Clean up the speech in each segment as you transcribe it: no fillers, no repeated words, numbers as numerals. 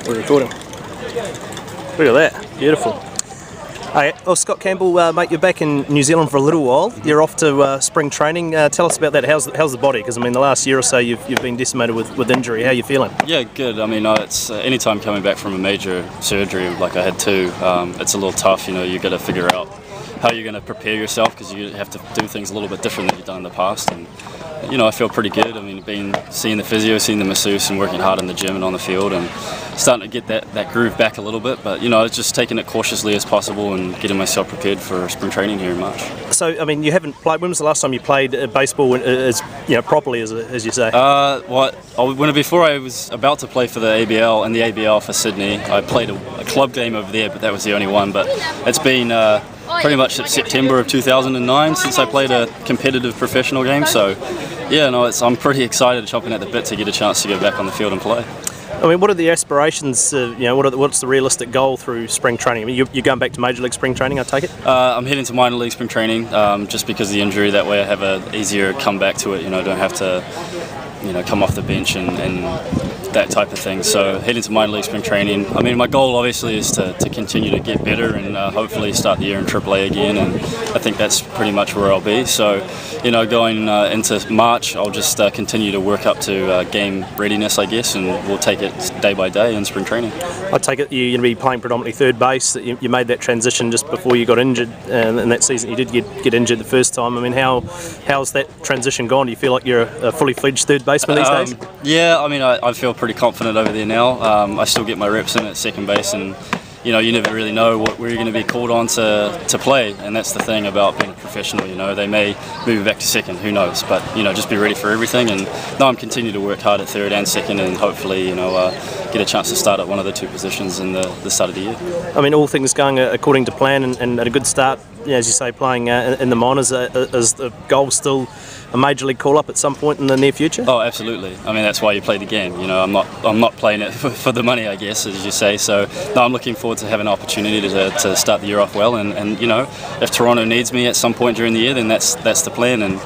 We're recording. Look at that, beautiful. Hey, Scott Campbell, mate, you're back in New Zealand for a little while. You're off to spring training. Tell us about that. How's the body? Because I mean, the last year or so you've been decimated with injury. How are you feeling? Yeah, good. I mean, it's anytime coming back from a major surgery like I had two, it's a little tough. You know, you got to figure out how you're going to prepare yourself because you have to do things a little bit different than you've done in the past. And you know, I feel pretty good. I mean, seeing the physio, seeing the masseuse, and working hard in the gym and on the field, and starting to get that groove back a little bit. But you know, it's just taking it cautiously as possible and getting myself prepared for spring training here in March. So, I mean, you haven't played. When was the last time you played baseball as properly as you say? Before I was about to play for the ABL and the ABL for Sydney, I played a club game over there, but that was the only one. But it's been pretty much since September of 2009 since I played a competitive professional game. So, yeah, no, I'm pretty excited, chomping at the bit to get a chance to go back on the field and play. I mean, what are the aspirations? What's the realistic goal through spring training? I mean, you're going back to Major League spring training, I take it? I'm heading to minor league spring training just because of the injury. That way I have an easier comeback to it. You know, I don't have to, come off the bench and that type of thing. So heading to minor league spring training. I mean, my goal obviously is to continue to get better and hopefully start the year in AAA again. And I think that's pretty much where I'll be. So, going into March, I'll just continue to work up to game readiness, I guess, and we'll take it day by day in spring training. I take it you're going to be playing predominantly third base. You made that transition just before you got injured in that season. You did get injured the first time. I mean, how's that transition gone? Do you feel like you're a fully fledged third baseman these days? Yeah, I mean, I feel pretty confident over there now. I still get my reps in at second base, and you never really know where you're going to be called on to play, and that's the thing about being a professional. They may move you back to second, who knows, but just be ready for everything. And now I'm continuing to work hard at third and second, and hopefully get a chance to start at one of the two positions in the start of the year. I mean, all things going according to plan and at a good start, as you say, playing in the minors. Is the goal still a major league call-up at some point in the near future? Oh, absolutely. I mean, that's why you play the game. I'm not playing it for the money, I guess, as you say. So, no, I'm looking forward to having an opportunity to start the year off well. And if Toronto needs me at some point during the year, then that's the plan. And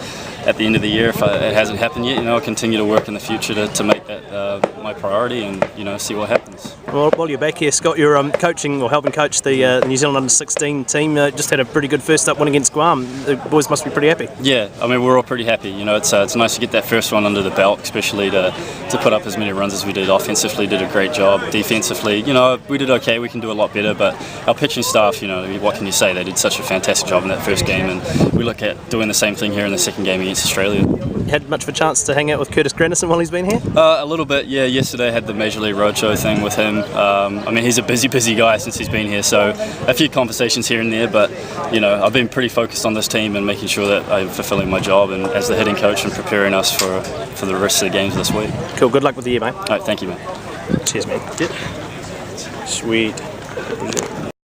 at the end of the year, if it hasn't happened yet, I'll continue to work in the future to make that my priority and see what happens. Well, while you're back here, Scott, you're coaching or helping coach the New Zealand under-16 team. Just had a pretty good first up win against Guam. The boys must be pretty happy. Yeah, I mean, we're all pretty happy. It's nice to get that first one under the belt, especially to put up as many runs as we did. Offensively, did a great job. Defensively, we did okay. We can do a lot better, but our pitching staff, what can you say? They did such a fantastic job in that first game, and we look at doing the same thing here in the second game against Australia. Had much of a chance to hang out with Curtis Granderson while he's been here? A little bit, yeah. Yesterday I had the Major League Roadshow thing with him. I mean, he's a busy guy since he's been here, so a few conversations here and there, but I've been pretty focused on this team and making sure that I'm fulfilling my job and as the hitting coach and preparing us for the rest of the games this week. Cool, good luck with the year, mate. All right, thank you, mate. Cheers, mate. Yep. Sweet.